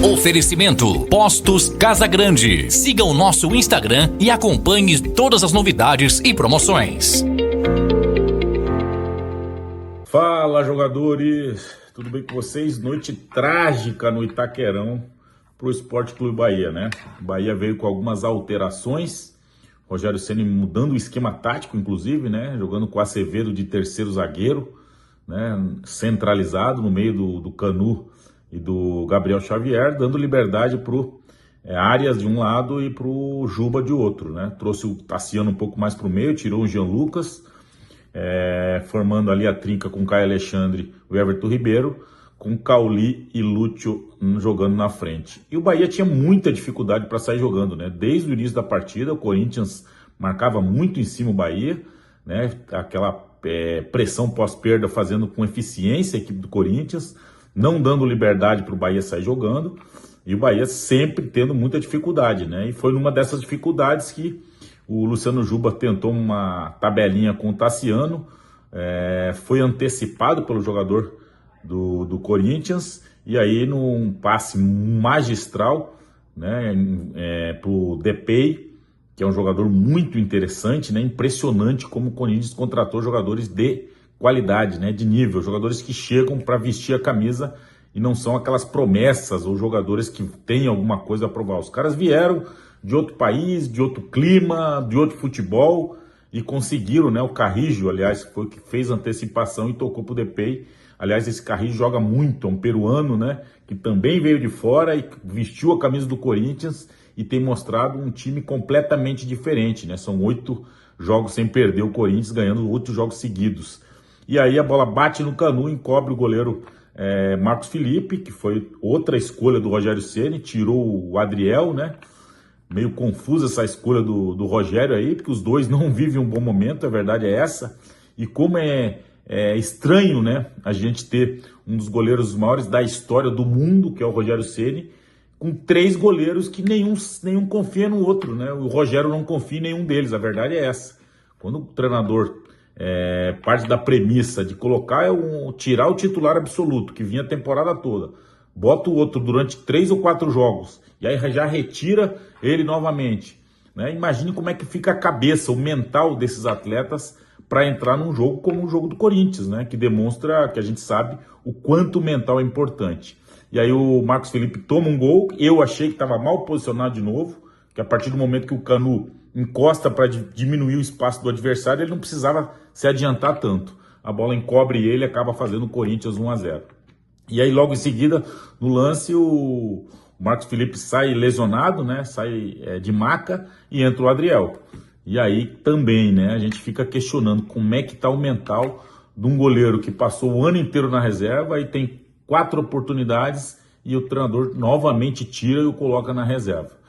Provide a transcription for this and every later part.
Oferecimento Postos Casa Grande. Siga o nosso Instagram e acompanhe todas as novidades e promoções. Fala, jogadores, tudo bem com vocês? Noite trágica no Itaquerão para o Sport Clube Bahia, né? O Bahia veio com algumas alterações, Rogério Ceni mudando o esquema tático, inclusive, né? Jogando com Acevedo de terceiro zagueiro, né? Centralizado no meio do Canu e do Gabriel Xavier, dando liberdade para o Arias de um lado e para o Juba de outro, né? Trouxe o Tassiano um pouco mais para o meio, tirou o Jean Lucas, formando ali a trinca com Caio Alexandre e o Everton Ribeiro, com Cauli e Lúcio jogando na frente. E o Bahia tinha muita dificuldade para sair jogando, né? Desde o início da partida, o Corinthians marcava muito em cima o Bahia, né? Aquela pressão pós-perda fazendo com eficiência a equipe do Corinthians, não dando liberdade para o Bahia sair jogando, e o Bahia sempre tendo muita dificuldade, né? E foi numa dessas dificuldades que o Luciano Juba tentou uma tabelinha com o Tassiano, foi antecipado pelo jogador do Corinthians, e aí num passe magistral, né, para o Depay, que é um jogador muito interessante, né, impressionante como o Corinthians contratou jogadores de qualidade, né, de nível, jogadores que chegam para vestir a camisa e não são aquelas promessas ou jogadores que têm alguma coisa a provar. Os caras vieram de outro país, de outro clima, de outro futebol e conseguiram, né? O Carrijo, aliás, foi que fez a antecipação e tocou pro Depay. Aliás, esse Carrijo joga muito, é um peruano, né? Que também veio de fora e vestiu a camisa do Corinthians e tem mostrado um time completamente diferente, né? São 8 jogos sem perder o Corinthians, ganhando 8 jogos seguidos. E aí a bola bate no Canu, encobre o goleiro Marcos Felipe, que foi outra escolha do Rogério Ceni, tirou o Adriel, né? Meio confusa essa escolha do Rogério aí, porque os dois não vivem um bom momento, a verdade é essa. E como é estranho, né, a gente ter um dos goleiros maiores da história do mundo, que é o Rogério Ceni, com 3 goleiros que nenhum confia no outro, né? O Rogério não confia em nenhum deles, a verdade é essa. Quando o treinador parte da premissa de colocar tirar o titular absoluto, que vinha a temporada toda, bota o outro durante 3 ou 4 jogos, e aí já retira ele novamente, né? Imagine como é que fica a cabeça, o mental desses atletas para entrar num jogo como o jogo do Corinthians, né? Que demonstra, que a gente sabe, o quanto o mental é importante. E aí o Marcos Felipe toma um gol, eu achei que estava mal posicionado de novo, que a partir do momento que o Canu encosta para diminuir o espaço do adversário, ele não precisava se adiantar tanto. A bola encobre ele e acaba fazendo o Corinthians 1-0. E aí logo em seguida, no lance, o Marcos Felipe sai lesionado, né? Sai de maca e entra o Adriel. E aí também, né? A gente fica questionando como é que tá o mental de um goleiro que passou o ano inteiro na reserva e tem 4 oportunidades e o treinador novamente tira e o coloca na reserva.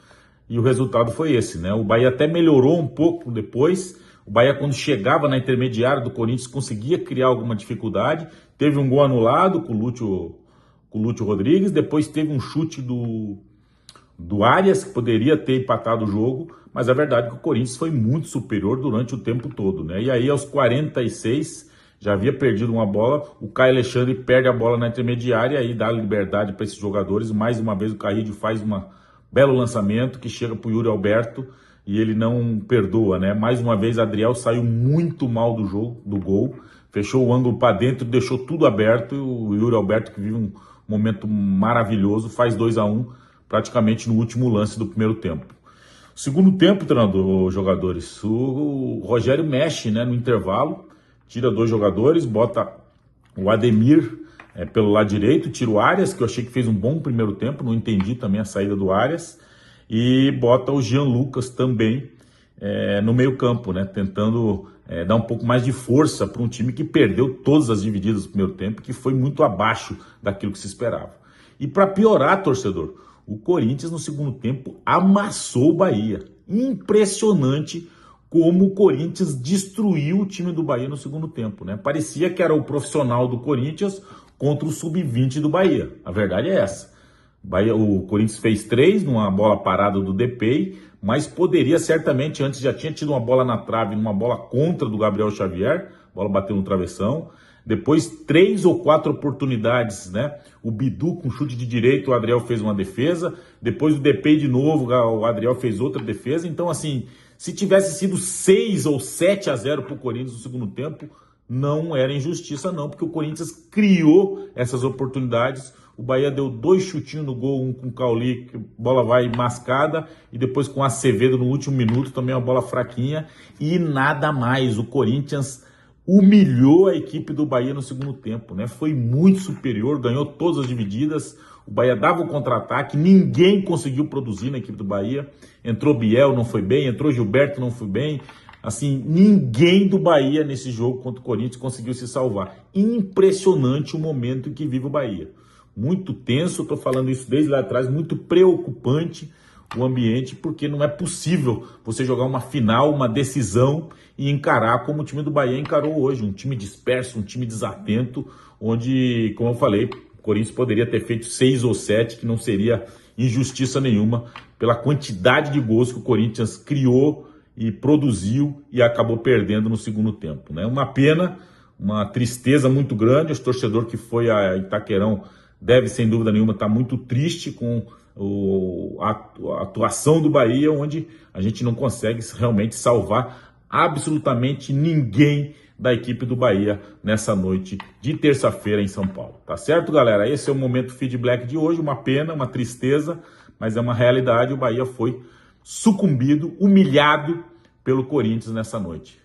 E o resultado foi esse, né? O Bahia até melhorou um pouco depois. O Bahia, quando chegava na intermediária do Corinthians, conseguia criar alguma dificuldade. Teve um gol anulado com o Lúcio Rodrigues. Depois teve um chute do Arias, que poderia ter empatado o jogo. Mas a verdade é que o Corinthians foi muito superior durante o tempo todo, né? E aí, aos 46, já havia perdido uma bola. O Caio Alexandre perde a bola na intermediária e aí dá liberdade para esses jogadores. Mais uma vez, o Carrillo faz um belo lançamento que chega para o Yuri Alberto e ele não perdoa, né? Mais uma vez, Adriel saiu muito mal do jogo, do gol, fechou o ângulo para dentro, deixou tudo aberto. E o Yuri Alberto, que vive um momento maravilhoso, faz 2-1 praticamente no último lance do primeiro tempo. Segundo tempo, treinador, jogadores, o Rogério mexe, né, no intervalo, tira 2 jogadores, bota o Ademir pelo lado direito, tira o Arias, que eu achei que fez um bom primeiro tempo, não entendi também a saída do Arias, e bota o Jean Lucas também no meio campo, né, tentando dar um pouco mais de força para um time que perdeu todas as divididas do primeiro tempo, que foi muito abaixo daquilo que se esperava. E para piorar, torcedor, o Corinthians no segundo tempo amassou o Bahia. Impressionante como o Corinthians destruiu o time do Bahia no segundo tempo, né? Parecia que era o profissional do Corinthians contra o sub-20 do Bahia. A verdade é essa. O Corinthians fez 3 numa bola parada do Depay, mas poderia certamente, antes já tinha tido uma bola na trave, numa bola contra do Gabriel Xavier, a bola bateu no travessão, Depois 3 ou 4 oportunidades, né? O Bidu com chute de direito, o Adriel fez uma defesa. Depois o Depay de novo, o Adriel fez outra defesa. Então, assim, se tivesse sido 6 ou 7-0 para o Corinthians no segundo tempo, não era injustiça não, porque o Corinthians criou essas oportunidades. O Bahia deu 2 chutinhos no gol, um com o Cauli, que a bola vai mascada, e depois com o Acevedo no último minuto, também uma bola fraquinha, e nada mais. O Corinthians humilhou a equipe do Bahia no segundo tempo, né? Foi muito superior, ganhou todas as divididas, o Bahia dava o contra-ataque, ninguém conseguiu produzir na equipe do Bahia. Entrou Biel, não foi bem, entrou Gilberto, não foi bem. Assim, ninguém do Bahia nesse jogo contra o Corinthians conseguiu se salvar. Impressionante o momento em que vive o Bahia. Muito tenso, estou falando isso desde lá atrás, muito preocupante o ambiente, porque não é possível você jogar uma final, uma decisão e encarar como o time do Bahia encarou hoje, um time disperso, um time desatento, onde, como eu falei, o Corinthians poderia ter feito 6 ou 7, que não seria injustiça nenhuma, pela quantidade de gols que o Corinthians criou e produziu e acabou perdendo no segundo tempo, né? Uma pena, uma tristeza muito grande. O torcedor que foi a Itaquerão deve, sem dúvida nenhuma, estar muito triste com a atuação do Bahia, onde a gente não consegue realmente salvar absolutamente ninguém da equipe do Bahia nessa noite de terça-feira em São Paulo. Tá certo, galera? Esse é o momento feedback de hoje. Uma pena, uma tristeza, mas é uma realidade. O Bahia foi sucumbido, humilhado pelo Corinthians nessa noite.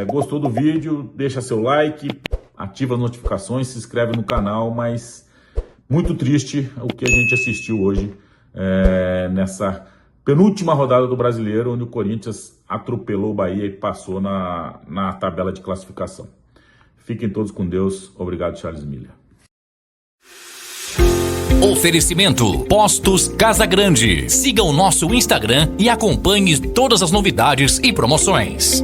Gostou do vídeo? Deixa seu like, ativa as notificações, se inscreve no canal, mas muito triste o que a gente assistiu hoje nessa penúltima rodada do Brasileiro, onde o Corinthians atropelou o Bahia e passou na tabela de classificação. Fiquem todos com Deus. Obrigado, Charles Miller. Oferecimento Postos Casa Grande. Siga o nosso Instagram e acompanhe todas as novidades e promoções.